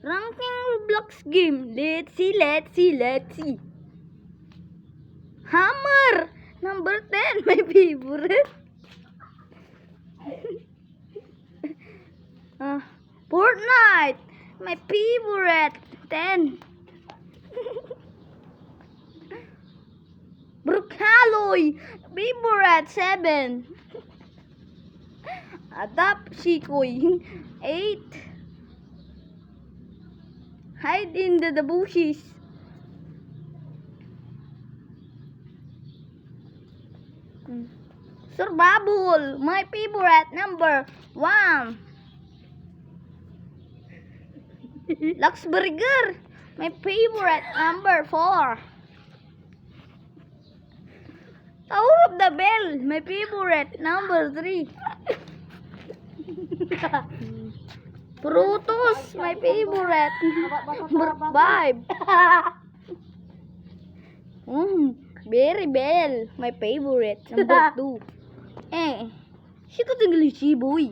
Ranking Roblox game. Let's see. Hammer. Number 10. My favorite. Fortnite. My favorite. 10. Brookhalloy. Favorite. 7. Adapt Shikoy. 8. Hide in the bushes. Survival. My favorite. Number 1. Lux Burger. My favorite. Number 4. Tower of the Bell. My favorite. Number 3. Brutus. My favorite. Number 5. Berry Bell. My favorite. Number 2. Siko tinggal si boy.